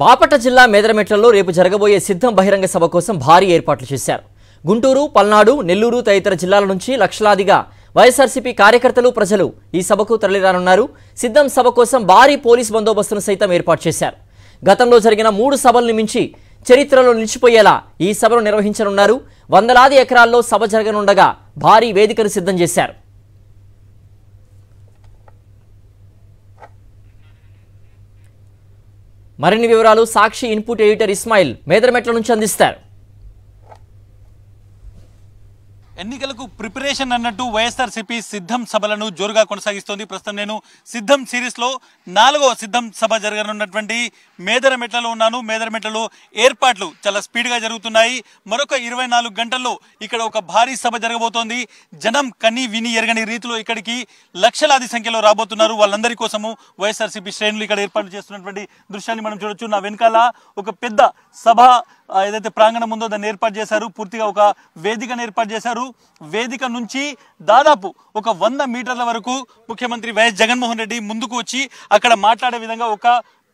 బాపట్ల జిల్లా మేదరమెట్లలో రేపు జరగబోయే సిద్ధం బహిరంగ సభ కోసం భారీ ఏర్పాట్లు చేశారు. గుంటూరు, పల్నాడు, నెల్లూరు తదితర జిల్లాల నుంచి లక్షలాదిగా వైఎస్ఆర్సీపీ కార్యకర్తలు, ప్రజలు ఈ సభకు తరలిరానున్నారు. సిద్ధం సభ కోసం భారీ పోలీస్ బందోబస్తును సైతం ఏర్పాటు చేశారు. గతంలో జరిగిన 3 సభలను మించి చరిత్రలో నిలిచిపోయేలా ఈ సభను నిర్వహించనున్నారు. వందలాది ఎకరాల్లో సభ జరగనుండగా భారీ వేదికను సిద్ధం చేశారు. మరిన్ని వివరాలు సాక్షి ఇన్పుట్ ఎడిటర్ ఇస్మాయిల్ మేదరమెట్ల నుంచి అందిస్తారు. ఎన్నికలకు ప్రిపరేషన్ అన్నట్టు వైఎస్ఆర్సీపీ సిద్ధం సభలను జోరుగా కొనసాగిస్తోంది. ప్రస్తుతం నేను సిద్ధం సిరీస్లో 4వ సిద్ధం సభ జరగనున్నటువంటి మేదరమెట్లలో ఉన్నాను. మేదరమెట్లలో ఏర్పాట్లు చాలా స్పీడ్గా జరుగుతున్నాయి. మరొక 24 గంటల్లో ఇక్కడ ఒక భారీ సభ జరగబోతోంది. జనం కని విని ఎరగని రీతిలో ఇక్కడికి లక్షలాది సంఖ్యలో రాబోతున్నారు. వాళ్ళందరి కోసము వైఎస్ఆర్సీపీ శ్రేణులు ఇక్కడ ఏర్పాటు చేస్తున్నటువంటి దృశ్యాన్ని మనం చూడొచ్చు. నా వెనకాల ఒక పెద్ద సభ ఏదైతే ప్రాంగణం ఉందో దాన్ని ఏర్పాటు చేశారు. పూర్తిగా ఒక వేదికను ఏర్పాటు చేశారు. వేదిక నుంచి దాదాపు ఒక 100 మీటర్ల వరకు ముఖ్యమంత్రి వైఎస్ జగన్మోహన్ రెడ్డి ముందుకు వచ్చి అక్కడ మాట్లాడే విధంగా ఒక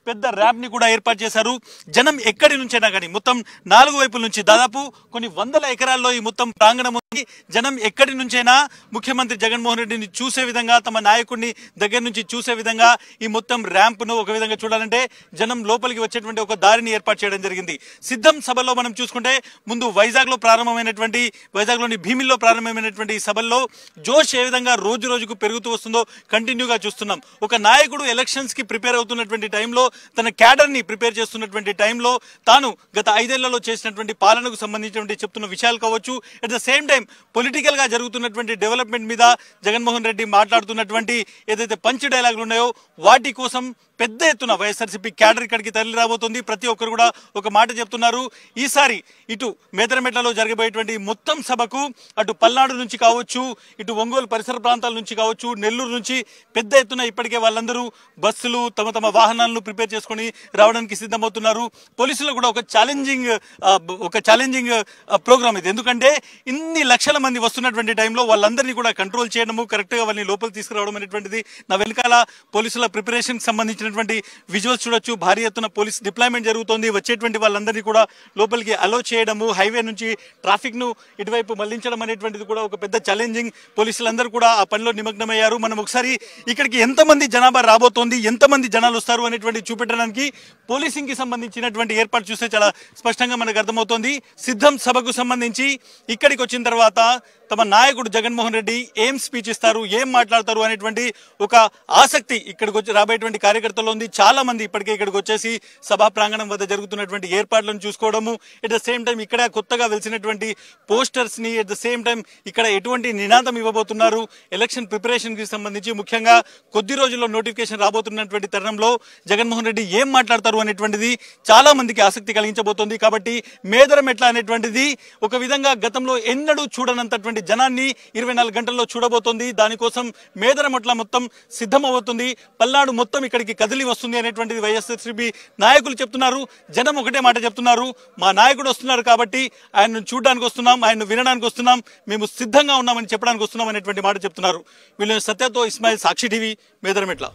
పెద్ద ర్యాప్ ని కూడా ఏర్పాటు చేశారు. జనం ఎక్కడి నుంచైనా కానీ మొత్తం 4 వైపుల నుంచి దాదాపు కొన్ని వందల ఎకరాల్లో ఈ మొత్తం ప్రాంగణం ఉంది. జనం ఎక్కడి నుంచైనా ముఖ్యమంత్రి జగన్మోహన్ రెడ్డిని చూసే విధంగా, తమ నాయకుడిని దగ్గర నుంచి చూసే విధంగా ఈ మొత్తం ర్యాంప్ ను ఒక విధంగా చూడాలంటే జనం లోపలికి వచ్చేటువంటి ఒక దారిని ఏర్పాటు చేయడం జరిగింది. సిద్ధం సభలో మనం చూసుకుంటే ముందు వైజాగ్లోని భీమిల్లో ప్రారంభమైనటువంటి ఈ సభల్లో జోష్ ఏ విధంగా రోజు రోజుకు పెరుగుతూ వస్తుందో కంటిన్యూగా చూస్తున్నాం. ఒక నాయకుడు ఎలక్షన్స్ కి ప్రిపేర్ అవుతున్నటువంటి టైంలో, తన క్యాడర్ ని ప్రిపేర్ చేస్తున్నటువంటి టైంలో తాను గత 5 ఏళ్లలో చేసినటువంటి పాలనకు సంబంధించినటువంటి చెప్తున్న విషయాలు కావచ్చు, at the same time political గా జరుగుతున్నటువంటి డెవలప్మెంట్ మీద జగన్మోహన్ రెడ్డి మాట్లాడుతున్నటువంటి ఏదైతే పంచ్ డైలాగులు ఉన్నాయో వాటి కోసం పెద్ద ఎత్తున వైఎస్ఆర్సీపీ క్యాడర్ ఇక్కడికి తరలి రాబోతుంది. ప్రతి ఒక్కరు కూడా ఒక మాట చెప్తున్నారు. ఈసారి ఇటు మేదరమెట్లలో జరగబోయేటువంటి మొత్తం సభకు అటు పల్నాడు నుంచి కావచ్చు, ఇటు ఒంగోలు పరిసర ప్రాంతాల నుంచి కావచ్చు, నెల్లూరు నుంచి పెద్ద ఎత్తున ఇప్పటికే వాళ్ళందరూ బస్సులు తమ తమ వాహనాలను ప్రిపేర్ చేసుకుని రావడానికి సిద్ధమవుతున్నారు. పోలీసులు కూడా ఒక ఛాలెంజింగ్ ప్రోగ్రామ్ ఇది. ఎందుకంటే ఇన్ని లక్షల మంది వస్తున్నటువంటి టైంలో వాళ్ళందరినీ కూడా కంట్రోల్ చేయడము, కరెక్ట్ గా వాళ్ళని లోపలికి తీసుకురావడం అనేటువంటిది. నా వెనకాల పోలీసుల ప్రిపరేషన్ సంబంధించిన విజువల్స్ చూడొచ్చు. భారీ ఎత్తున పోలీస్ డిప్లాయ్మెంట్ జరుగుతోంది. వచ్చేటువంటి వాళ్ళందరినీ కూడా లోపలికి అలో చేయడము, హైవే నుంచి ట్రాఫిక్ ను ఇటువైపు మళ్లించడం అనేటువంటిది కూడా ఒక పెద్ద ఛాలెంజింగ్. పోలీసులందరూ కూడా ఆ పనిలో నిమగ్నమయ్యారు. మనం ఒకసారి ఇక్కడికి ఎంతమంది జనాభా రాబోతోంది, ఎంతమంది జనాలు వస్తారు అనేటువంటి చూపెట్టడానికి పోలీసింగ్ కి సంబంధించినటువంటి ఏర్పాటు చూస్తే చాలా స్పష్టంగా మనకు అర్థమవుతోంది. సిద్ధం సభకు సంబంధించి ఇక్కడికి వచ్చిన తర్వాత తమ నాయకుడు జగన్మోహన్ రెడ్డి ఏం స్పీచ్ ఇస్తారు, ఏం మాట్లాడతారు అనేటువంటి ఒక ఆసక్తి ఇక్కడికి వచ్చి రాబోయేటువంటి కార్యకర్తలు ఉంది. చాలా మంది ఇప్పటికే ఇక్కడికి వచ్చేసి సభా ప్రాంగణం వద్ద జరుగుతున్నటువంటి ఏర్పాట్లను చూసుకోవడము, ఎట్ ద సేమ్ టైం ఇక్కడ కొత్తగా వెలిసినటువంటి పోస్టర్స్ ని, ఎట్ ద సేమ్ టైం ఇక్కడ ఎటువంటి నినాదం ఇవ్వబోతున్నారు, ఎలక్షన్ ప్రిపరేషన్ కి సంబంధించి ముఖ్యంగా కొద్ది రోజుల్లో నోటిఫికేషన్ రాబోతున్నటువంటి తరుణంలో జగన్మోహన్ రెడ్డి ఏం మాట్లాడతారు అనేటువంటిది చాలా మందికి ఆసక్తి కలిగించబోతోంది. కాబట్టి మేదరమెట్ల అనేటువంటిది ఒక విధంగా గతంలో ఎన్నడూ చూడనంతటువంటి జనాన్ని 24 గంటల్లో చూడబోతోంది. దానికోసం మేదరమెట్ల మొత్తం సిద్ధమవుతుంది. పల్నాడు మొత్తం ఇక్కడికి కదిలి వస్తుంది అనేటువంటిది వైఎస్ఆర్సీపీ నాయకులు చెప్తున్నారు. జనం ఒకటే మాట చెప్తున్నారు, మా నాయకుడు వస్తున్నారు కాబట్టి ఆయనను చూడడానికి వస్తున్నాం, ఆయన్ను వినడానికి వస్తున్నాం, మేము సిద్ధంగా ఉన్నామని చెప్పడానికి వస్తున్నాం అనేటువంటి మాట చెప్తున్నారు. వీళ్ళు సత్యతో ఇస్మాయిల్, సాక్షి టీవీ, మేదరమెట్ల.